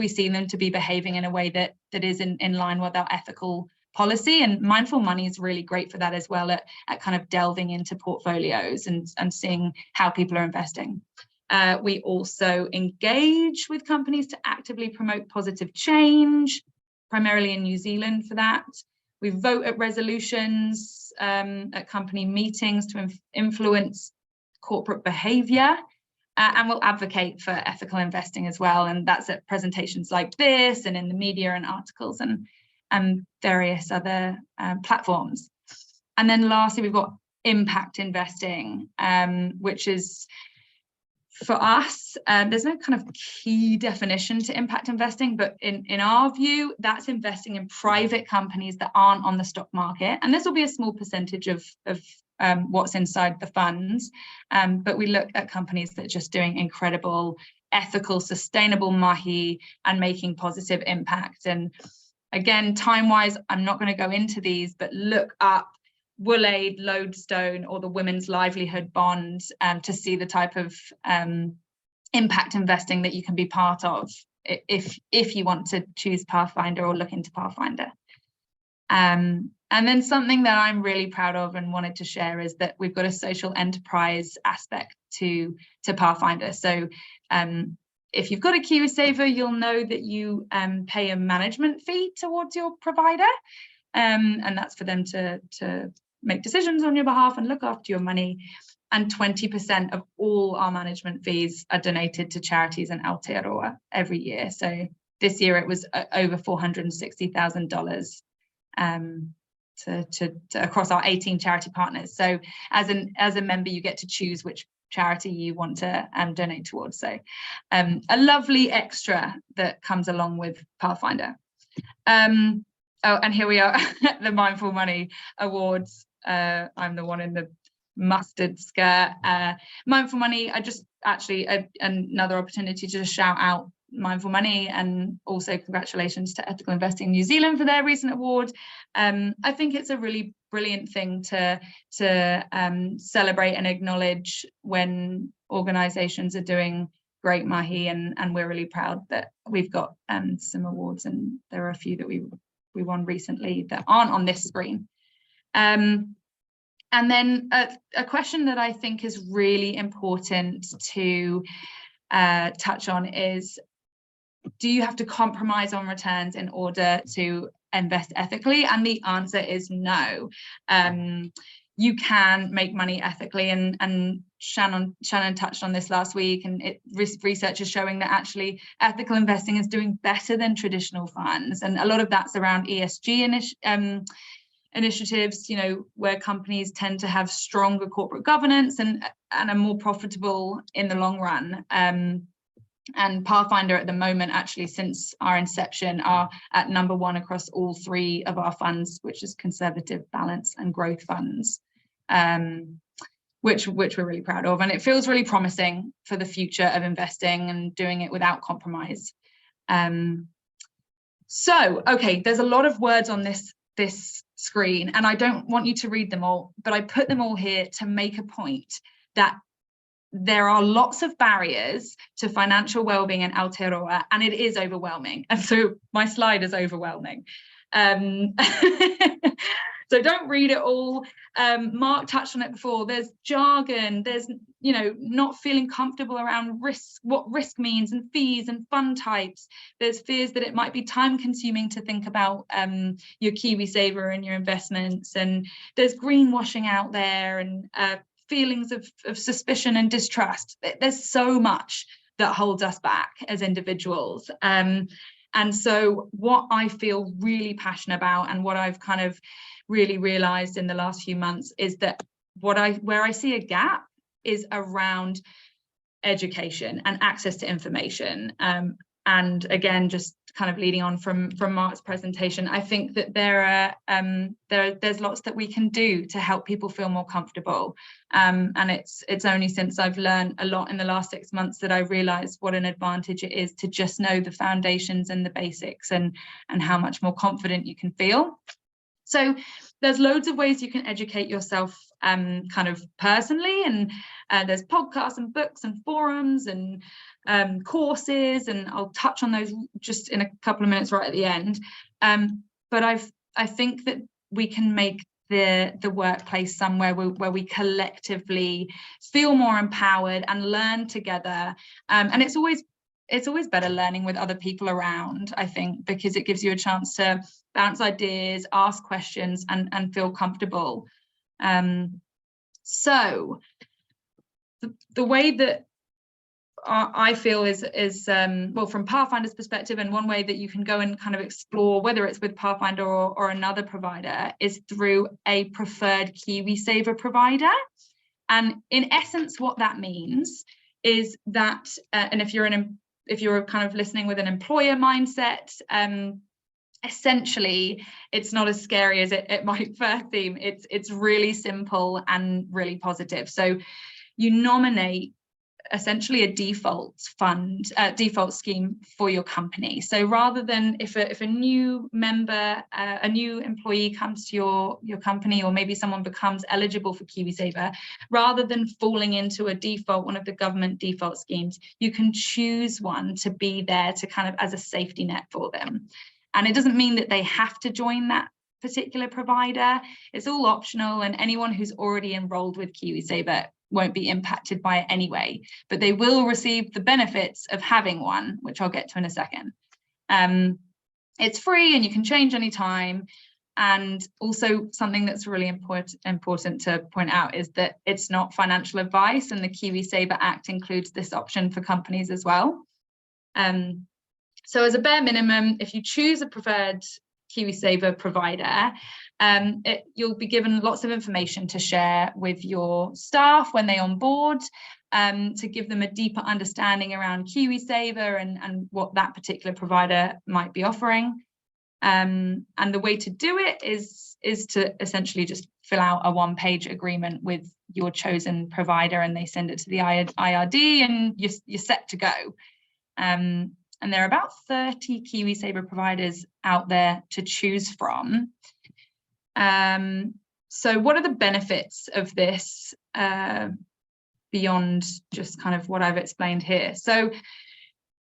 [SPEAKER 3] see them to be behaving in a way that is in line with our ethical policy. And mindful money is really great for that as well, at kind of delving into portfolios and seeing how people are investing. We also engage with companies to actively promote positive change, primarily in New Zealand for that. We vote at resolutions at company meetings to influence corporate behavior, and we'll advocate for ethical investing as well. And that's at presentations like this and in the media and articles and various other platforms. And then lastly, we've got impact investing, which is, for us, there's no kind of key definition to impact investing, but in our view, that's investing in private companies that aren't on the stock market. And this will be a small percentage of what's inside the funds. But we look at companies that are just doing incredible, ethical, sustainable mahi and making positive impact. And again, time-wise, I'm not going to go into these, but look up Woolaid, Lodestone, or the Women's Livelihood Bond to see the type of impact investing that you can be part of if you want to choose Pathfinder or look into Pathfinder. And then something that I'm really proud of and wanted to share is that we've got a social enterprise aspect to Pathfinder. So if you've got a KiwiSaver, you'll know that you pay a management fee towards your provider, and that's for them to make decisions on your behalf and look after your money. And 20% of all our management fees are donated to charities in Aotearoa every year. So this year it was over $460,000 to across our 18 charity partners. So as a member, you get to choose which charity you want to donate towards. So a lovely extra that comes along with Pathfinder. Oh, and here we are at the Mindful Money Awards. I'm the one in the mustard skirt. Mindful Money, I just actually another opportunity to just shout out Mindful Money, and also congratulations to Ethical Investing New Zealand for their recent award. I think it's a really brilliant thing to celebrate and acknowledge when organisations are doing great mahi, and we're really proud that we've got some awards, and there are a few that we won recently that aren't on this screen. And then a question that I think is really important to touch on is, do you have to compromise on returns in order to invest ethically? And the answer is no. You can make money ethically, and Shannon touched on this last week, and research is showing that actually ethical investing is doing better than traditional funds, and a lot of that's around ESG initiatives, you know, where companies tend to have stronger corporate governance and are more profitable in the long run. And Pathfinder at the moment, actually, since our inception, are at #1 across all 3 of our funds, which is conservative, balance, and growth funds, which we're really proud of. And it feels really promising for the future of investing and doing it without compromise. So, okay, there's a lot of words on this screen, and I don't want you to read them all, but I put them all here to make a point that there are lots of barriers to financial well-being in Aotearoa, and it is overwhelming. And so my slide is overwhelming. So don't read it all. Mark touched on it before. There's jargon, there's, you know, not feeling comfortable around risk, what risk means, and fees and fund types. There's fears that it might be time consuming to think about your KiwiSaver and your investments. And there's greenwashing out there, and feelings of suspicion and distrust. There's so much that holds us back as individuals. And so what I feel really passionate about, and what I've kind of really realized in the last few months, is that where I see a gap is around education and access to information. And again, just kind of leading on from Mark's presentation, I think that there's lots that we can do to help people feel more comfortable. And it's only since I've learned a lot in the last 6 months that I realized what an advantage it is to just know the foundations and the basics, and how much more confident you can feel. So there's loads of ways you can educate yourself kind of personally, and there's podcasts and books and forums and courses, and I'll touch on those just in a couple of minutes right at the end. But I think that we can make the workplace somewhere where we collectively feel more empowered and learn together. And it's always better learning with other people around, I think, because it gives you a chance to bounce ideas, ask questions, and feel comfortable. So the way that I feel is well, from Pathfinder's perspective, and one way that you can go and kind of explore, whether it's with Pathfinder or another provider, is through a preferred KiwiSaver provider. And in essence, what that means is that, and if you're kind of listening with an employer mindset, essentially it's not as scary as it might first seem. It's really simple and really positive. So you nominate essentially a default scheme for your company. So rather than if a new member, a new employee comes to your company, or maybe someone becomes eligible for KiwiSaver, rather than falling into one of the government default schemes, you can choose one to be there to kind of as a safety net for them. And it doesn't mean that they have to join that particular provider. It's all optional, and anyone who's already enrolled with KiwiSaver won't be impacted by it anyway, but they will receive the benefits of having one, which I'll get to in a second. It's free and you can change anytime. And also something that's really important to point out is that it's not financial advice, and the KiwiSaver Act includes this option for companies as well. So as a bare minimum, if you choose a preferred KiwiSaver provider, you'll be given lots of information to share with your staff when they onboard, to give them a deeper understanding around KiwiSaver and what that particular provider might be offering. And the way to do it is to essentially just fill out a one-page agreement with your chosen provider, and they send it to the IRD, and you're set to go. And there are about 30 KiwiSaver providers out there to choose from. So what are the benefits of this beyond just kind of what I've explained here? So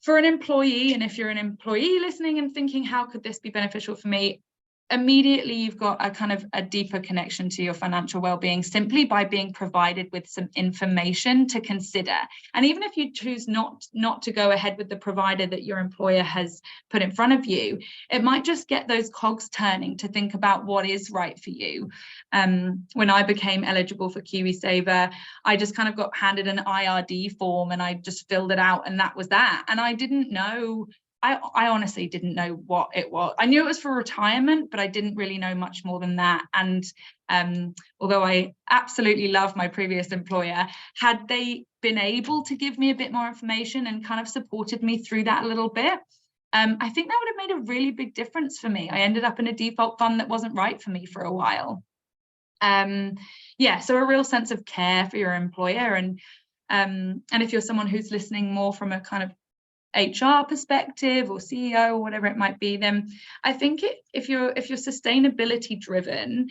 [SPEAKER 3] for an employee, and if you're an employee listening and thinking, how could this be beneficial for me? immediately you've got a kind of a deeper connection to your financial well-being simply by being provided with some information to consider. And even if you choose not to go ahead with the provider that your employer has put in front of you, it might just get those cogs turning to think about what is right for you. When I became eligible for KiwiSaver, I just kind of got handed an IRD form and I just filled it out, and that was that. And I didn't know, I honestly didn't know what it was. I knew it was for retirement, but I didn't really know much more than that. And although I absolutely love my previous employer, had they been able to give me a bit more information and kind of supported me through that a little bit, I think that would have made a really big difference for me. I ended up in a default fund that wasn't right for me for a while. Yeah, so a real sense of care for your employer. And if you're someone who's listening more from a kind of HR perspective or CEO or whatever it might be, then I think if you're sustainability driven,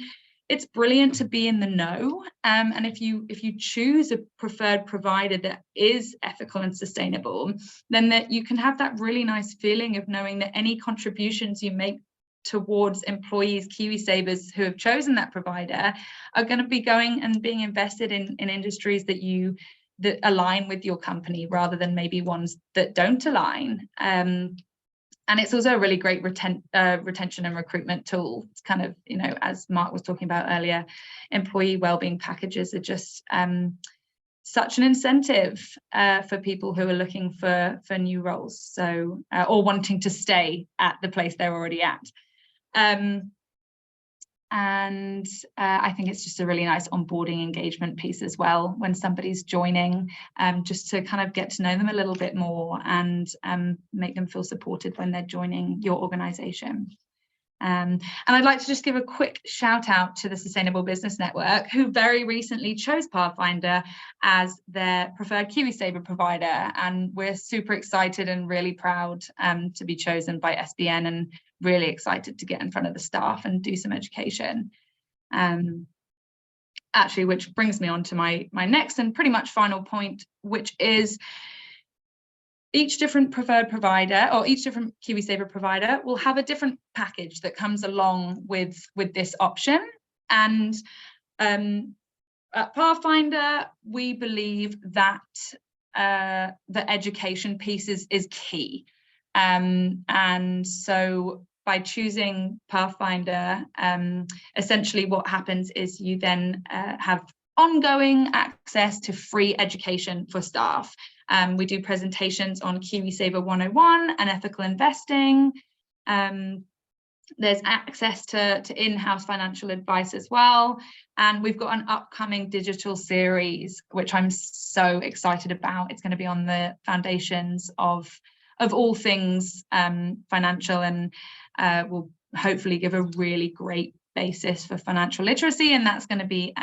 [SPEAKER 3] it's brilliant to be in the know. And if you choose a preferred provider that is ethical and sustainable, then that you can have that really nice feeling of knowing that any contributions you make towards employees, KiwiSavers who have chosen that provider, are going to be going and being invested in industries that align with your company rather than maybe ones that don't align. And it's also a really great retention and recruitment tool. It's kind of, as Mark was talking about earlier, employee wellbeing packages are just such an incentive for people who are looking for new roles, so or wanting to stay at the place they're already at. And I think it's just a really nice onboarding engagement piece as well when somebody's joining, just to kind of get to know them a little bit more and make them feel supported when they're joining your organization. And I'd like to just give a quick shout out to the Sustainable Business Network, who very recently chose Pathfinder as their preferred KiwiSaver provider. And we're super excited and really proud to be chosen by SBN, and really excited to get in front of the staff and do some education. Actually, which brings me on to my next and pretty much final point, which is each different preferred provider or each different KiwiSaver provider will have a different package that comes along with this option. And at Pathfinder, we believe that the education piece is key. And so by choosing Pathfinder, essentially what happens is you then have ongoing access to free education for staff. We do presentations on KiwiSaver 101 and ethical investing. There's access to in-house financial advice as well. And we've got an upcoming digital series, which I'm so excited about. It's going to be on the foundations of all things financial, and will hopefully give a really great basis for financial literacy. And that's going to be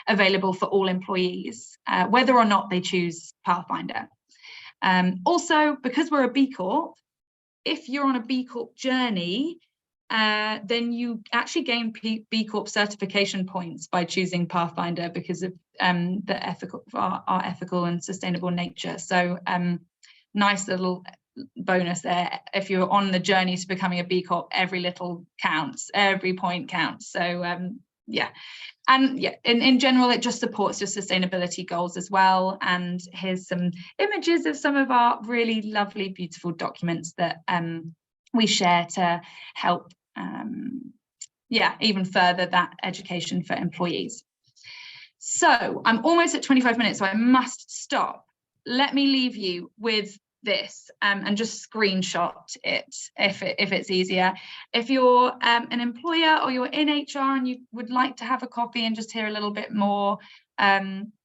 [SPEAKER 3] available for all employees, whether or not they choose Pathfinder. Also, because we're a B Corp, if you're on a B Corp journey, then you actually gain B Corp certification points by choosing Pathfinder because of our ethical and sustainable nature. So nice little bonus there. If you're on the journey to becoming a B Corp, every little counts, every point counts. So yeah. And yeah, in general, it just supports your sustainability goals as well. And here's some images of some of our really lovely, beautiful documents that we share to help, even further that education for employees. So I'm almost at 25 minutes, so I must stop. Let me leave you with this and just screenshot it if it's easier. If you're an employer or you're in HR and you would like to have a coffee and just hear a little bit more,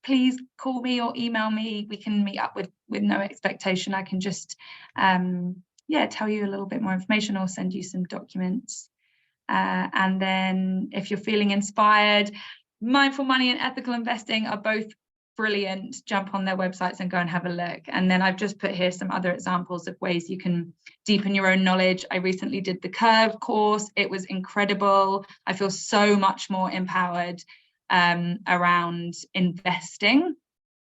[SPEAKER 3] please call me or email me. We can meet up with no expectation. I can just tell you a little bit more information or send you some documents. And then if you're feeling inspired, Mindful Money and Ethical Investing are both brilliant. Jump on their websites and go and have a look. And then I've just put here some other examples of ways you can deepen your own knowledge. I recently did the Curve course. It was incredible. I feel so much more empowered around investing.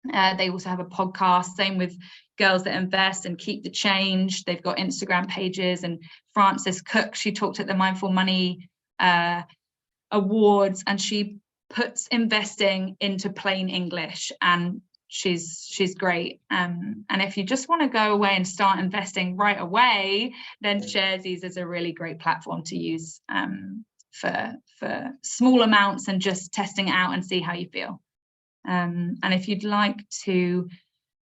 [SPEAKER 3] They also have a podcast, same with Girls That Invest and Keep the Change. They've got Instagram pages, and Frances Cook, she talked at the Mindful Money awards, and she puts investing into plain English, and she's great. And if you just want to go away and start investing right away, then Sharesies is a really great platform to use for small amounts and just testing it out and see how you feel. And if you'd like to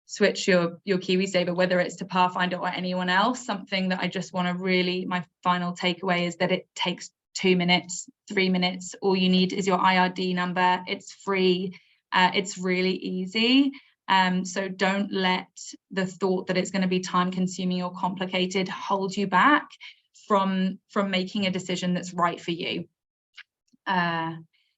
[SPEAKER 3] switch your KiwiSaver, whether it's to Pathfinder or anyone else, something that I just want to really, my final takeaway is that it takes 2 minutes, 3 minutes. All you need is your IRD number. It's free. It's really easy. So don't let the thought that it's going to be time consuming or complicated hold you back from making a decision that's right for you.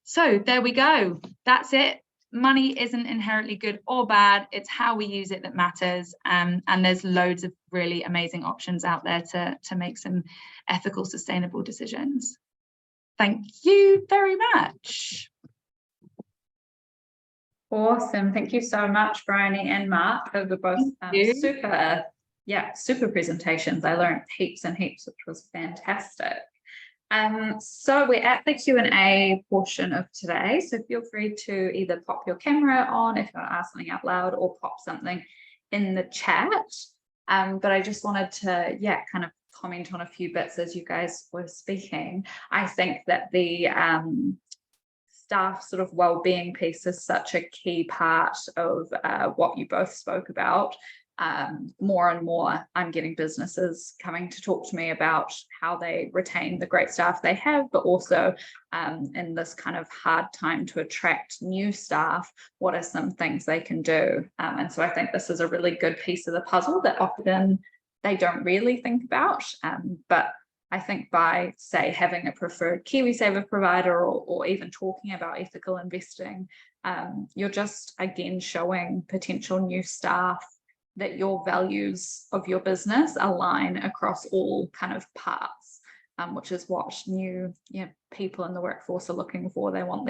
[SPEAKER 3] So there we go. That's it. Money isn't inherently good or bad. It's how we use it that matters. And there's loads of really amazing options out there to make some ethical, sustainable decisions. Thank you very much.
[SPEAKER 1] Awesome. Thank you so much, Bryony and Mark. Those were both super presentations. I learned heaps and heaps, which was fantastic. So we're at the Q&A portion of today. So feel free to either pop your camera on if you want to ask something out loud, or pop something in the chat. But I just wanted to, kind of comment on a few bits as you guys were speaking. I think that the staff sort of well-being piece is such a key part of what you both spoke about. More and more, I'm getting businesses coming to talk to me about how they retain the great staff they have, but also in this kind of hard time to attract new staff, what are some things they can do? And so I think this is a really good piece of the puzzle that often they don't really think about. But I think by, say, having a preferred KiwiSaver provider, or even talking about ethical investing, you're just, again, showing potential new staff that your values of your business align across all kind of parts, which is what new people in the workforce are looking for. They want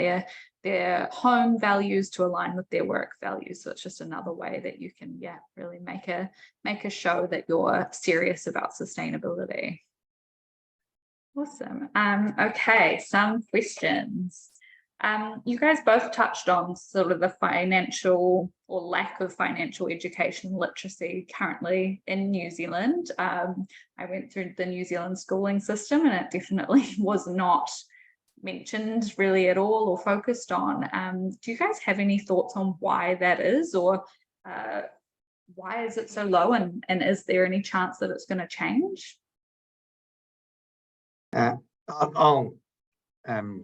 [SPEAKER 1] their home values to align with their work values. So it's just another way that you can really make a show that you're serious about sustainability. Awesome. Okay, some questions. You guys both touched on sort of the financial or lack of financial education literacy currently in New Zealand. I went through the New Zealand schooling system, and it definitely was not mentioned really at all or focused on. Do you guys have any thoughts on why that is, or why is it so low, and is there any chance that it's going to change?
[SPEAKER 2] I'll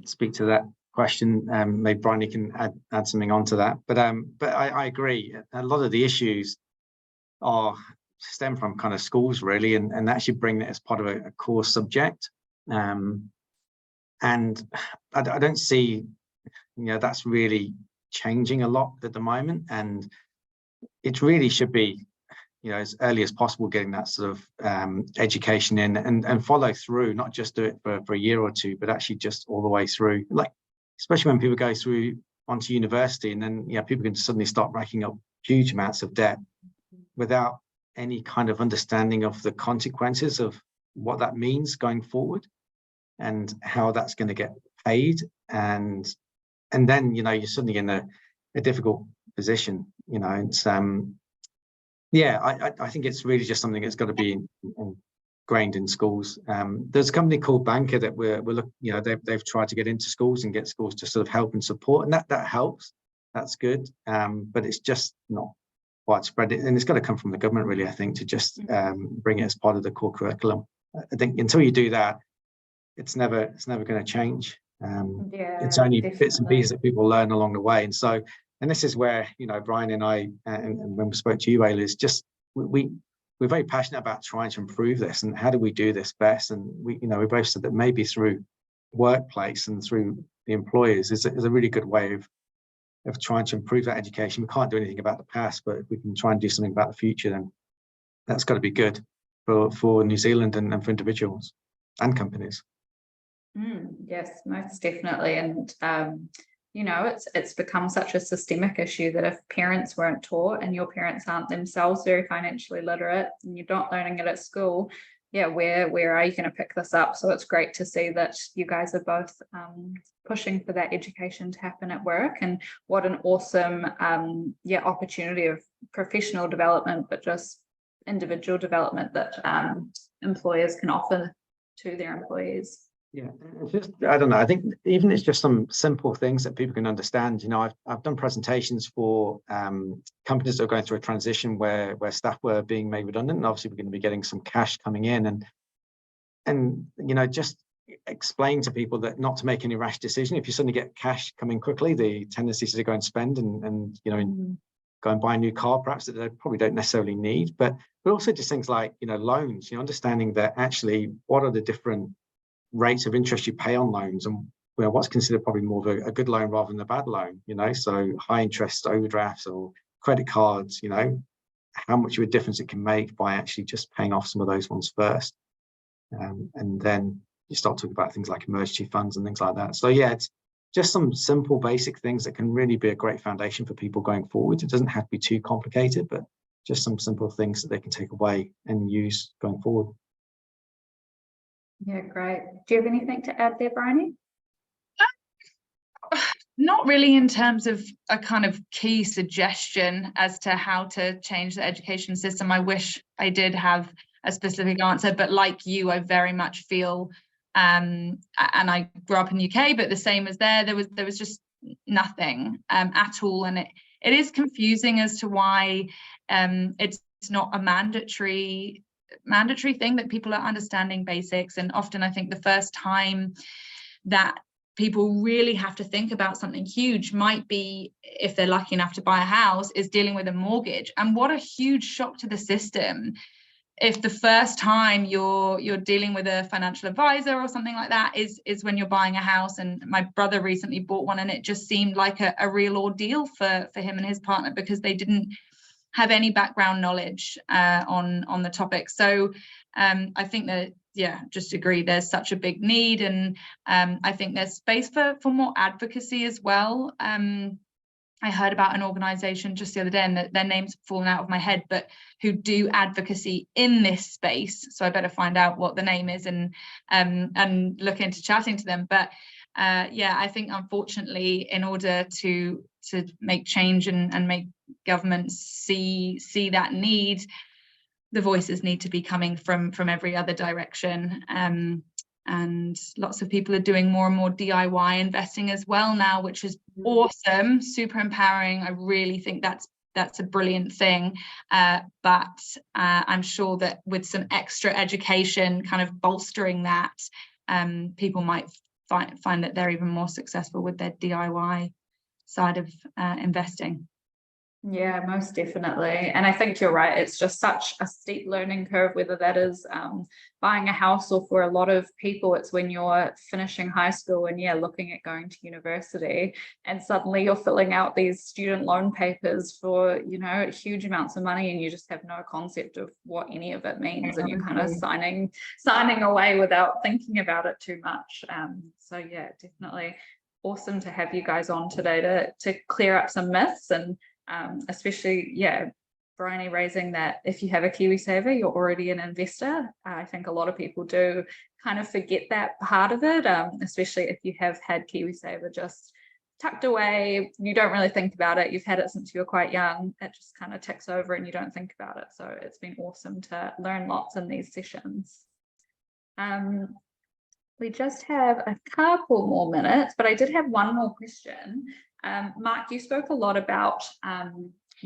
[SPEAKER 2] speak to that question. Maybe Bryony can add something onto that, but I agree. A lot of the issues stem from kind of schools really, and actually bring it as part of a core subject. And I don't see, that's really changing a lot at the moment, and it really should be, as early as possible, getting that sort of education in and follow through, not just do it for a year or two, but actually just all the way through, like, especially when people go through onto university, and then people can suddenly start racking up huge amounts of debt without any kind of understanding of the consequences of what that means going forward and how that's going to get paid. And then, you're suddenly in a difficult position. It's I think it's really just something that's got to be ingrained in schools. There's a company called Banker that we're looking, they've tried to get into schools and get schools to sort of help and support, and that helps. That's good, but it's just not widespread, and it's got to come from the government really, I think, to just bring it as part of the core curriculum. I think until you do that, it's never going to change. It's only bits and pieces that people learn along the way, and this is where Brian and I, and when we spoke to you, Ayla, is just we're very passionate about trying to improve this, and how do we do this best? And we both said that maybe through workplace and through the employers is a really good way of trying to improve that education. We can't do anything about the past, but if we can try and do something about the future, then that's got to be good for New Zealand and for individuals and companies.
[SPEAKER 1] Yes, most definitely. And it's become such a systemic issue that if parents weren't taught, and your parents aren't themselves very financially literate, and you're not learning it at school, yeah, where are you going to pick this up? So it's great to see that you guys are both pushing for that education to happen at work, and what an awesome opportunity of professional development, but just individual development that employers can offer to their employees.
[SPEAKER 2] Yeah, just, I don't know, I think even it's just some simple things that people can understand. You know, I've done presentations for companies that are going through a transition where staff were being made redundant, and obviously we're going to be getting some cash coming in, and you know, just explain to people that not to make any rash decision. If you suddenly get cash coming quickly, the tendency is to go and spend and you know, go and buy a new car perhaps that they probably don't necessarily need. But also just things like, you know, loans, you know, understanding that actually what are the different rates of interest you pay on loans, and you know, what's considered probably more of a good loan rather than a bad loan, you know, so high interest overdrafts or credit cards, you know, how much of a difference it can make by actually just paying off some of those ones first. And then you start talking about things like emergency funds and things like that. So yeah, it's just some simple basic things that can really be a great foundation for people going forward. It doesn't have to be too complicated, but just some simple things that they can take away and use going forward.
[SPEAKER 1] Yeah, great. Do you have anything to add there, Bryony?
[SPEAKER 3] Not really in terms of a kind of key suggestion as to how to change the education system. I wish I did have a specific answer, but like you, I very much feel, and I grew up in the UK, but the same as there was just nothing at all. And it is confusing as to why it's not a mandatory thing that people are understanding basics. And often I think the first time that people really have to think about something huge might be, if they're lucky enough to buy a house, is dealing with a mortgage. And what a huge shock to the system if the first time you're dealing with a financial advisor or something like that is when you're buying a house. And my brother recently bought one, and it just seemed like a real ordeal for him and his partner, because they didn't have any background knowledge on the topic. So I think that, yeah, just agree, there's such a big need, and I think there's space for more advocacy as well. I heard about an organization just the other day, and their name's fallen out of my head, but who do advocacy in this space. So I better find out what the name is and look into chatting to them. But yeah, I think unfortunately, in order to make change and make governments see that need, the voices need to be coming from every other direction. And lots of people are doing more and more DIY investing as well now, which is awesome, super empowering. I really think that's a brilliant thing. But I'm sure that with some extra education kind of bolstering that, people might find that they're even more successful with their DIY side of investing.
[SPEAKER 1] Yeah, most definitely. And I think you're right. It's just such a steep learning curve, whether that is buying a house, or for a lot of people, it's when you're finishing high school and looking at going to university, and suddenly you're filling out these student loan papers for, huge amounts of money, and you just have no concept of what any of it means. And you're kind of signing away without thinking about it too much. So yeah, definitely awesome to have you guys on today to clear up some myths, and especially, Bryony, raising that if you have a KiwiSaver, you're already an investor. I think a lot of people do kind of forget that part of it, especially if you have had KiwiSaver just tucked away. You don't really think about it. You've had it since you were quite young. It just kind of ticks over and you don't think about it. So it's been awesome to learn lots in these sessions. We just have a couple more minutes, but I did have one more question. Mark, you spoke a lot about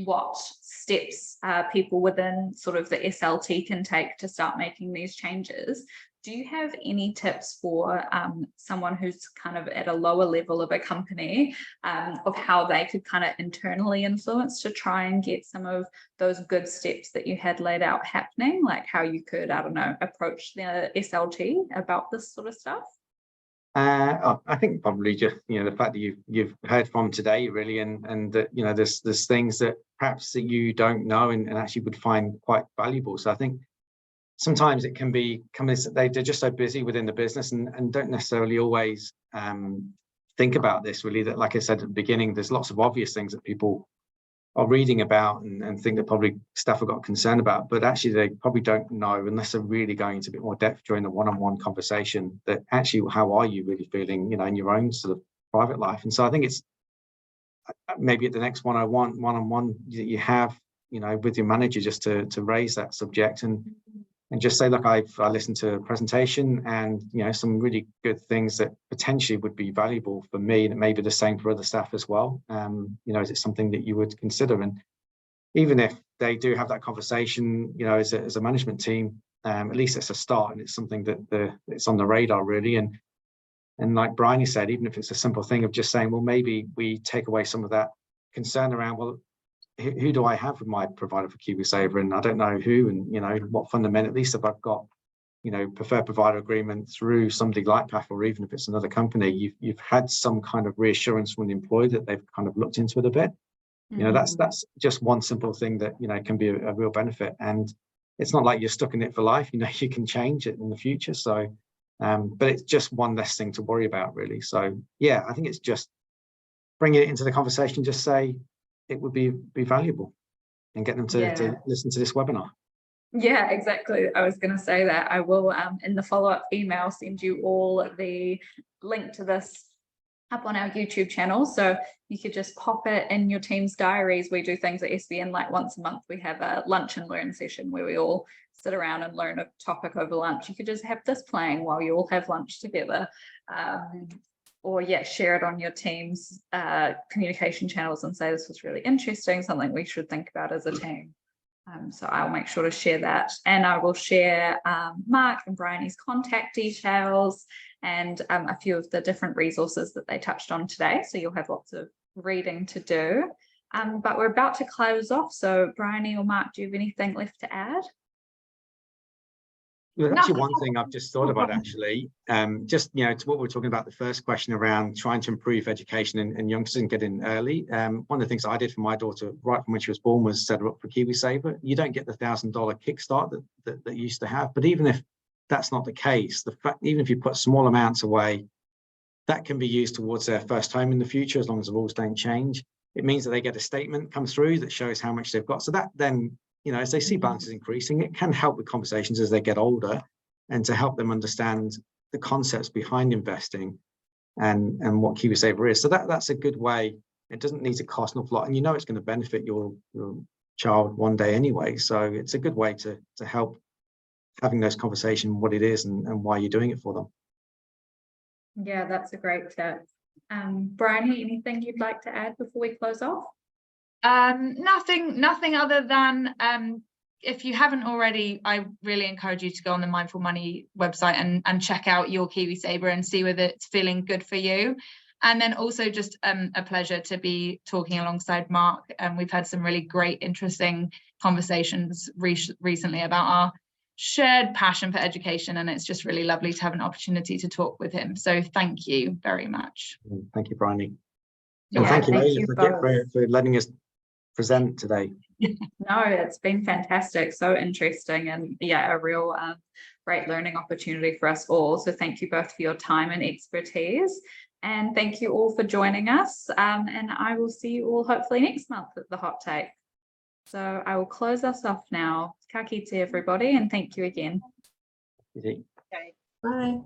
[SPEAKER 1] what steps people within sort of the SLT can take to start making these changes. Do you have any tips for someone who's kind of at a lower level of a company, of how they could kind of internally influence to try and get some of those good steps that you had laid out happening, like how you could, I don't know, approach the SLT about this sort of stuff?
[SPEAKER 2] I think probably just the fact that you've heard from today, really, and that there's things that perhaps that you don't know and actually would find quite valuable. So I think sometimes it can be companies that they're just so busy within the business and don't necessarily always think about this, really. That, like I said at the beginning, there's lots of obvious things that people are reading about and think that probably staff have got concern about, but actually they probably don't know unless they're really going into a bit more depth during the one-on-one conversation that actually, how are you really feeling, you know, in your own sort of private life. And so I think it's maybe at the next one-on-one that you have, you know, with your manager, just to raise that subject and just say, look, I listened to a presentation and, you know, some really good things that potentially would be valuable for me, and it may be the same for other staff as well. You know, is it something that you would consider? And even if they do have that conversation, you know, as a management team, at least it's a start, and it's something that it's on the radar really. And like Bryony said, even if it's a simple thing of just saying, well, maybe we take away some of that concern around, well, who do I have with my provider for KiwiSaver? And I don't know who, and, you know, what fundament, at least if I've got, you know, preferred provider agreement through somebody like PAF, or even if it's another company, you've had some kind of reassurance from the employee that they've kind of looked into it a bit. You know, that's just one simple thing that, you know, can be a real benefit. And it's not like you're stuck in it for life, you know, you can change it in the future. So, but it's just one less thing to worry about really. So yeah, I think it's just bringing it into the conversation, just say, it would be valuable, and get them to listen to this webinar.
[SPEAKER 1] Yeah, exactly. I was going to say that. I will, in the follow-up email, send you all the link to this up on our YouTube channel. So you could just pop it in your team's diaries. We do things at SBN like once a month. We have a lunch and learn session where we all sit around and learn a topic over lunch. You could just have this playing while you all have lunch together. Or share it on your team's communication channels and say, this was really interesting, something we should think about as a team. So I'll make sure to share that. And I will share Mark and Bryony's contact details and a few of the different resources that they touched on today. So you'll have lots of reading to do. But we're about to close off. So Bryony or Mark, do you have anything left to add?
[SPEAKER 2] There's actually one thing I've just thought about, actually, just, you know, to what we were talking about, the first question around trying to improve education and youngsters and get in early. One of the things I did for my daughter right from when she was born was set her up for KiwiSaver. You don't get the $1,000 kickstart that you used to have, but even if that's not the case, the fact, even if you put small amounts away, that can be used towards their first home in the future, as long as the rules don't change. It means that they get a statement come through that shows how much they've got. So that then, you know, as they see balances increasing, it can help with conversations as they get older, and to help them understand the concepts behind investing and what KiwiSaver is. So that's a good way. It doesn't need to cost an awful lot, and you know it's going to benefit your child one day anyway. So it's a good way to help having those conversations, what it is and why you're doing it for them.
[SPEAKER 1] Yeah, that's a great tip. Bryony, anything you'd like to add before we close off?
[SPEAKER 3] Nothing other than if you haven't already, I really encourage you to go on the Mindful Money website and check out your KiwiSaver and see whether it's feeling good for you. And then also just a pleasure to be talking alongside Mark. We've had some really great, interesting conversations recently about our shared passion for education, and it's just really lovely to have an opportunity to talk with him. So thank you very much.
[SPEAKER 2] Thank you, Bryony.
[SPEAKER 1] Yeah,
[SPEAKER 2] and thank you,
[SPEAKER 1] thank you
[SPEAKER 2] for letting us present today.
[SPEAKER 1] No, it's been fantastic, so interesting, and yeah, a real great learning opportunity for us all. So thank you both for your time and expertise, and thank you all for joining us, and I will see you all hopefully next month at the Hot Take. So I will close us off now. Ka kite everybody, and thank you again.
[SPEAKER 2] Okay.
[SPEAKER 1] Bye.